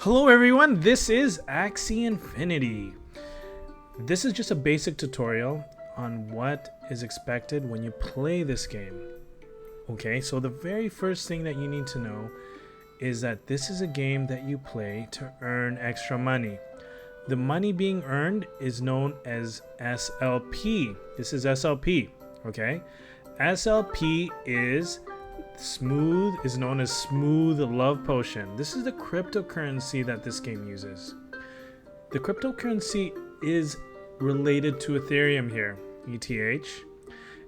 Hello everyone, this is Axie Infinity. This is just a basic tutorial on what is expected when you play this game. Okay, so the very first thing that you need to know is that this is a game that you play to earn extra money. The money being earned is known as SLP. This is SLP, okay? SLP is known as Smooth Love Potion. This is the cryptocurrency that this game uses. The cryptocurrency is related to Ethereum here, ETH.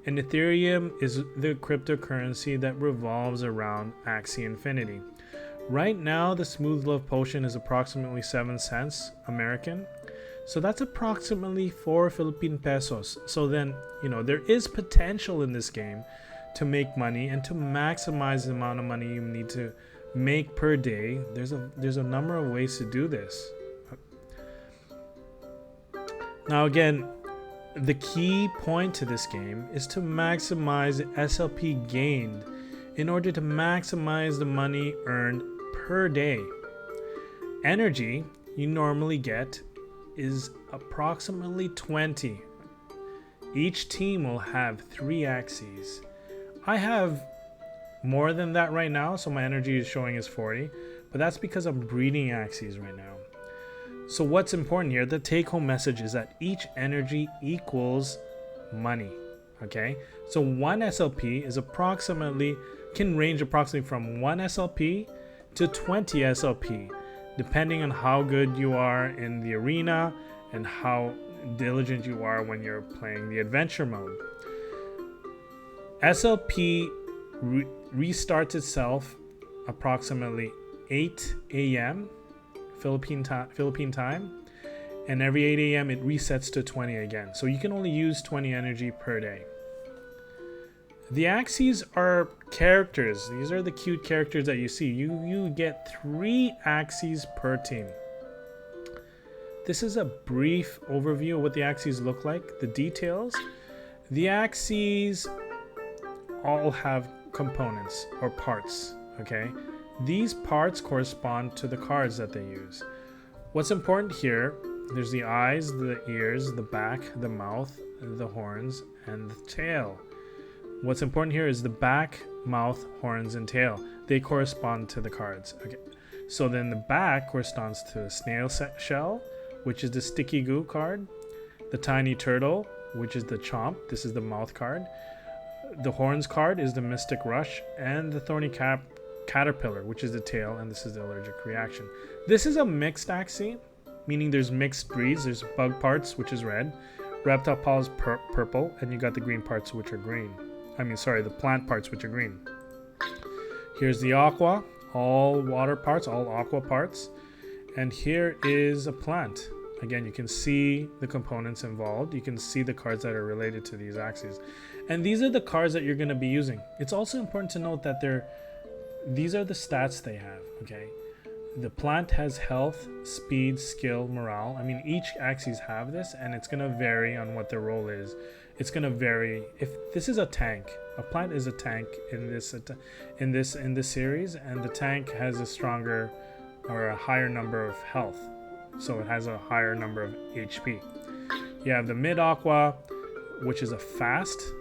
And Ethereum is the cryptocurrency that revolves around Axie Infinity. Right now, the Smooth Love Potion is approximately 7 cents American. So that's approximately 4 Philippine pesos. So then, there is potential in this game to make money and to maximize the amount of money you need to make per day. There's a number of ways to do this. Now again, the key point to this game is to maximize the SLP gained in order to maximize the money earned per day. Energy you normally get is approximately 20. Each team will have 3 Axies. I have more than that right now, so my energy is showing as 40, but that's because I'm breeding Axies right now. So what's important here, the take-home message is that each energy equals money, okay? So 1 SLP can range approximately from 1 SLP to 20 SLP, depending on how good you are in the arena and how diligent you are when you're playing the adventure mode. SLP restarts itself approximately 8 a.m. Philippine time, and every 8 a.m. it resets to 20 again. So you can only use 20 energy per day. The Axies are characters. These are the cute characters that you see. You get 3 Axies per team. This is a brief overview of what the Axies look like. The details. The Axies all have components or parts, okay? These parts correspond to the cards that they use. What's important here, there's the eyes, the ears, the back, the mouth, the horns, and the tail. What's important here is the back, mouth, horns, and tail. They correspond to the cards. Okay. So then the back corresponds to the snail shell, which is the sticky goo card, the tiny turtle, which is the chomp. This is the mouth card. The horns card is the mystic rush, and the thorny caterpillar, which is the tail, and this is the allergic reaction. This is a mixed Axie, meaning there's mixed breeds. There's bug parts, which is red, reptile paws purple, and you got the green parts, which are green. The plant parts, which are green. Here's the aqua, all water parts, all aqua parts, and here is a plant. Again, you can see the components involved. You can see the cards that are related to these Axies. And these are the cards that you're going to be using. It's also important to note that these are the stats they have, okay? The plant has health, speed, skill, morale. Each Axies have this, and it's going to vary on what their role is. It's going to vary. If this is a tank, a plant is a tank in this series, and the tank has a stronger or a higher number of health. So it has a higher number of HP. You have the mid aqua, which is a fast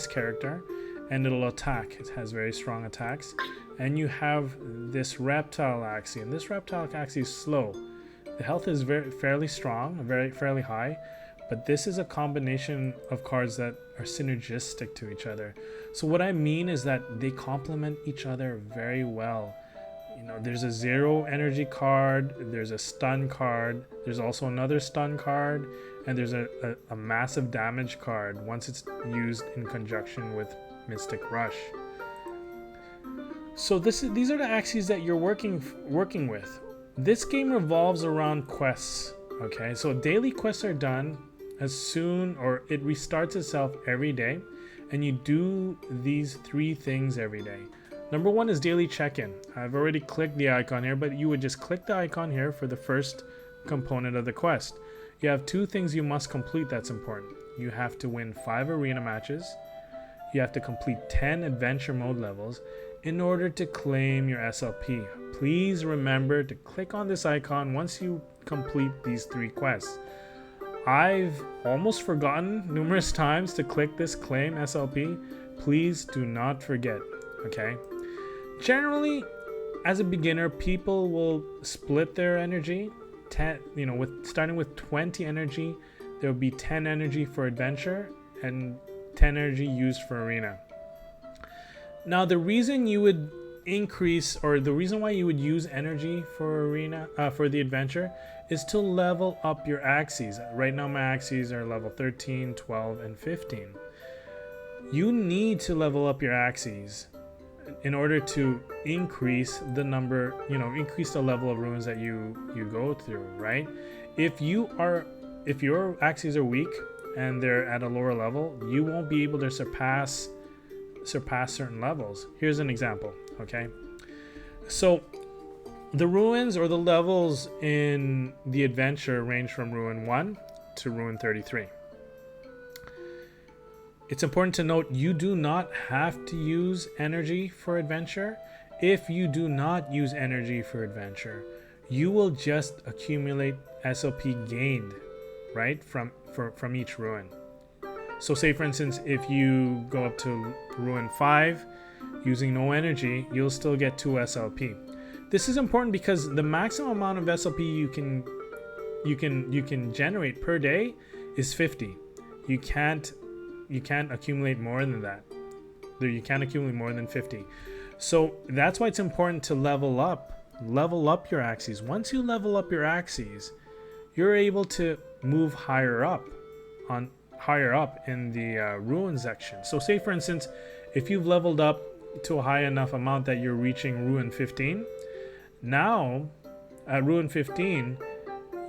character, and it'll attack. It has very strong attacks. And you have this reptile Axie, and this reptile Axie is slow. The health is fairly strong, fairly high, but this is a combination of cards that are synergistic to each other. So what I mean is that they complement each other very well. There's a 0 energy card, there's a stun card, there's also another stun card, and there's a massive damage card once it's used in conjunction with Mystic Rush. So these are the Axies that you're working with. This game revolves around quests, okay? So daily quests are done it restarts itself every day, and you do these 3 things every day. Number 1 is daily check-in. I've already clicked the icon here, but you would just click the icon here for the first component of the quest. You have 2 things you must complete that's important. You have to win 5 arena matches. You have to complete 10 adventure mode levels. in order to claim your SLP. Please remember to click on this icon once you complete these 3 quests. I've almost forgotten numerous times to click this claim SLP. Please do not forget, okay? Generally, as a beginner, people will split their energy. Starting with 20 energy, there will be 10 energy for adventure and 10 energy used for arena. Now, the reason you would increase, or the reason why you would use energy for arena, for the adventure, is to level up your Axies. Right now, my Axies are level 13, 12, and 15. You need to level up your Axies in order to increase the number, increase the level of ruins that you go through, right? If your Axies are weak and they're at a lower level, you won't be able to surpass certain levels. Here's an example, okay? So the ruins or the levels in the adventure range from Ruin 1 to Ruin 33. It's important to note you do not have to use energy for adventure. If you do not use energy for adventure, you will just accumulate SLP gained, right, from each ruin. So say for instance, if you go up to Ruin 5 using no energy, you'll still get 2 SLP. This is important because the maximum amount of SLP you can generate per day is 50. You can't accumulate more than that. You can't accumulate more than 50. So that's why it's important to level up your Axies. Once you level up your Axies, you're able to move higher up in the ruin section. So say for instance, if you've leveled up to a high enough amount that you're reaching Ruin 15, now at Ruin 15,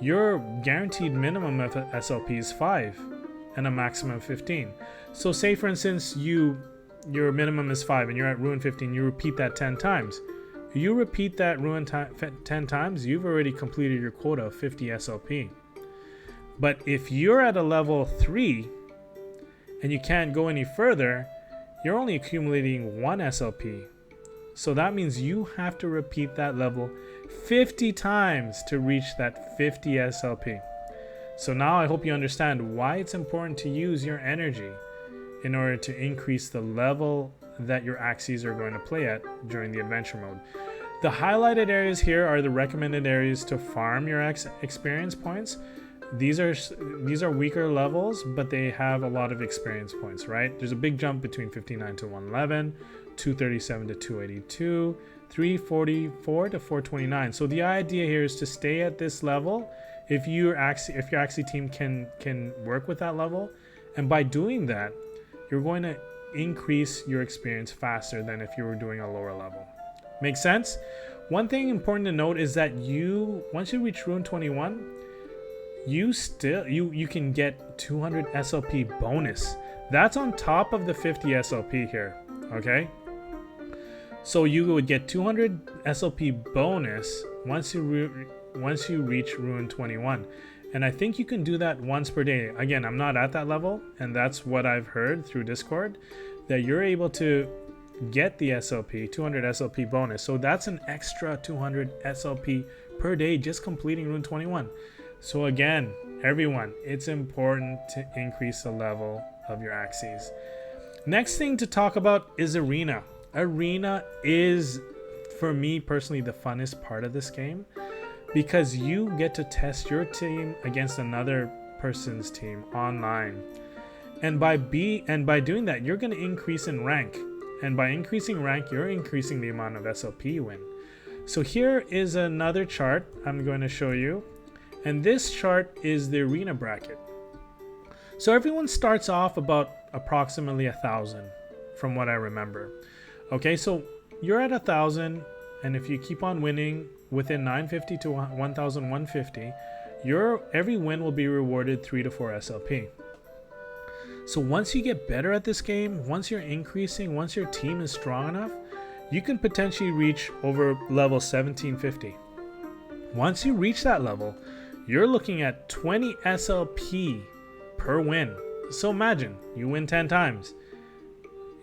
your guaranteed minimum of SLP is 5 and a maximum of 15. So say for instance, your minimum is 5 and you're at Ruin 15, you repeat that 10 times. You repeat that Ruin 10 times, you've already completed your quota of 50 SLP. But if you're at a level 3 and you can't go any further, you're only accumulating 1 SLP. So that means you have to repeat that level 50 times to reach that 50 SLP. So now I hope you understand why it's important to use your energy in order to increase the level that your Axies are going to play at during the adventure mode. The highlighted areas here are the recommended areas to farm your experience points. These are weaker levels, but they have a lot of experience points, right? There's a big jump between 59 to 111, 237 to 282, 344 to 429. So the idea here is to stay at this level if your Axie team can work with that level, and by doing that, you're going to increase your experience faster than if you were doing a lower level. Make sense? One thing important to note is that once you reach Ruin 21, you can get 200 SLP bonus. That's on top of the 50 SLP here, okay? So you would get 200 SLP bonus once you reach Ruin 21. And I think you can do that once per day. Again, I'm not at that level, and that's what I've heard through Discord, that you're able to get the SLP, 200 SLP bonus. So that's an extra 200 SLP per day just completing Ruin 21. So again, everyone, it's important to increase the level of your Axies. Next thing to talk about is Arena. Arena is, for me personally, the funnest part of this game because you get to test your team against another person's team online. And by doing that, you're going to increase in rank. And by increasing rank, you're increasing the amount of SLP you win. So here is another chart I'm going to show you. And this chart is the arena bracket. So everyone starts off about approximately 1,000 from what I remember. Okay, so you're at 1,000, and if you keep on winning within 950 to 1,150, every win will be rewarded 3 to 4 SLP. So once you get better at this game, once you're increasing, once your team is strong enough, you can potentially reach over level 1750. Once you reach that level, you're looking at 20 SLP per win. So imagine you win 10 times.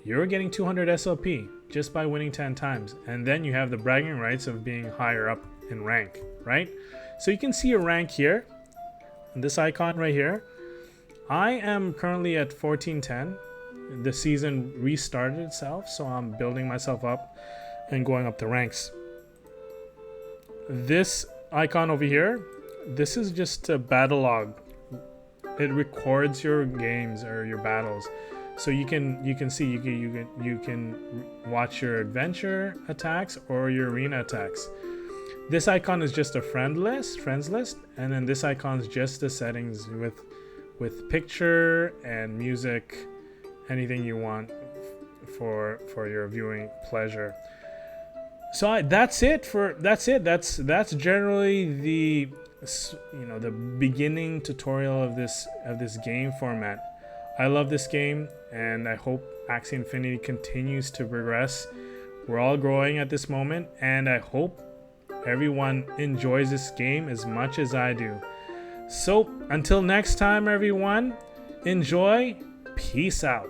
You're getting 200 SLP. just by winning 10 times. And then you have the bragging rights of being higher up in rank, right? So you can see your rank here, this icon right here. I am currently at 1410. The season restarted itself, so I'm building myself up and going up the ranks. This icon over here, this is just a battle log. It records your games or your battles, so you can see you can watch your adventure attacks or your arena attacks. This icon is just a friends list, and then this icon is just the settings with picture and music, anything you want for your viewing pleasure. So that's generally the the beginning tutorial of this game format. I love this game, and I hope Axie Infinity continues to progress. We're all growing at this moment, and I hope everyone enjoys this game as much as I do. So until next time, everyone, enjoy. Peace out.